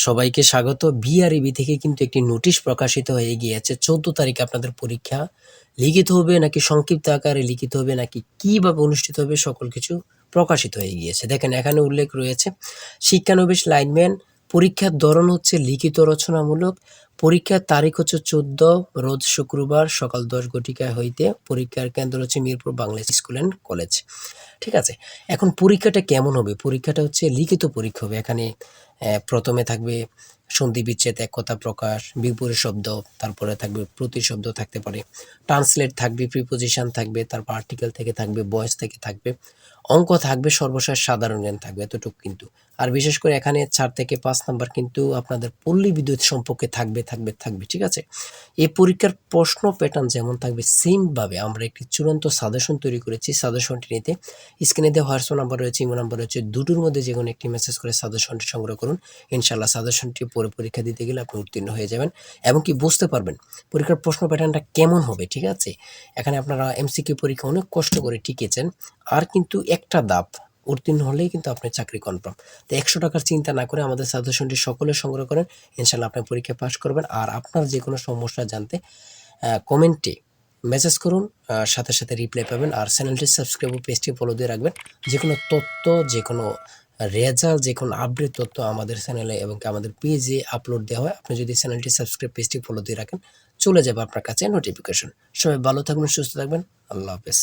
সবাইকে স্বাগত। বিআরইবি থেকে কিন্তু একটি নোটিশ প্রকাশিত হয়ে গিয়েছে। 14 তারিখে আপনাদের পরীক্ষা লিখিত হবে নাকি সংক্ষিপ্ত আকারে লিখিত হবে নাকি কিভাবে অনুষ্ঠিত হবে সকল কিছু প্রকাশিত হয়ে গিয়েছে। দেখেন এখানে উল্লেখ রয়েছে শিক্ষানবিশ লাইনম্যান পরীক্ষার ধরন হচ্ছে লিখিত রচনামূলক। পরীক্ষার তারিখ হচ্ছে 14 রোজ শুক্রবার সকাল 10 ঘটিকা হইতে। পরীক্ষার কেন্দ্র হচ্ছে Mirpur Bangla school and college. ঠিক আছে? এখন পরীক্ষাটা কেমন হবে? পরীক্ষাটা হচ্ছে লিখিত পরীক্ষা হবে। এখানে প্রথমে থাকবে সন্ধি বিচ্ছেদ, এক কথা প্রকাশ, বিপরীত শব্দ, তারপরে থাকবে প্রতিশব্দ থাকতে পারে, ট্রান্সলেট থাকবে, প্রিপোজিশন থাকবে, তারপর আর্টিকেল থেকে থাকবে, ভয়েস থেকে থাকবে, অঙ্ক থাকবে, সর্বশেষ সাধারণ জ্ঞান থাকবে। এতটুকু কিন্তু। আর বিশেষ করে এখানে 4 থেকে 5 নাম্বার কিন্তু আপনাদের পল্লী বিদ্যুৎ সম্পর্কে থাকবে। ঠিক আছে? এই পরীক্ষার প্রশ্ন প্যাটার্ন যেমন থাকবে সেমভাবে আমরা একটি চূড়ান্ত সাজেশন তৈরি করেছি। সাজেশনটি নিতে স্ক্রিনে দেওয়া হোয়াটসঅ্যাপ নাম্বার রয়েছে, ইমো নাম্বার রয়েছে, দুটোর মধ্যে যেকোনো একটি মেসেজ করে সাজেশনটি সংগ্রহ করুন। ইনশাআল্লাহ সাজেশনটি পড়ে পরীক্ষা দিতে গেলে আপনি উত্তীর্ণ হয়ে যাবেন এবং কি বুঝতে পারবেন পরীক্ষার প্রশ্ন প্যাটার্নটা কেমন হবে। ঠিক আছে? এখানে আপনারা এমসিকিউ পরীক্ষা অনেক কষ্ট করে টিকেছেন, আর কিন্তু একটা ধাপ উত্তীর্ণ হলেই কিন্তু আপনার চাকরি কনফার্ম। তো 100 টাকার চিন্তা না করে আমাদের সাজেশনটি সকলে সংগ্রহ করেন। ইনশাআল্লাহ আপনি পরীক্ষা পাস করবেন। আর আপনার যে কোনো সমস্যা জানতে কমেন্টে মেসেজ করুন, সাথে সাথে রিপ্লাই পাবেন। আর চ্যানেলটি সাবস্ক্রাইব ও পেজটি ফলো দিয়ে রাখবেন। যে কোনো তথ্য, যে কোনো রেজাল্ট, যে কোনো আপডেট তথ্য আমাদের চ্যানেলে এবং আমাদের পেজে আপলোড দেওয়া হয়। আপনি যদি চ্যানেলটি সাবস্ক্রাইব, পেজটি ফলো দিয়ে রাখেন, চলে যাবে আপনার কাছে নোটিফিকেশন। সবাই ভালো থাকবেন, সুস্থ থাকবেন। আল্লাহ হাফেজ।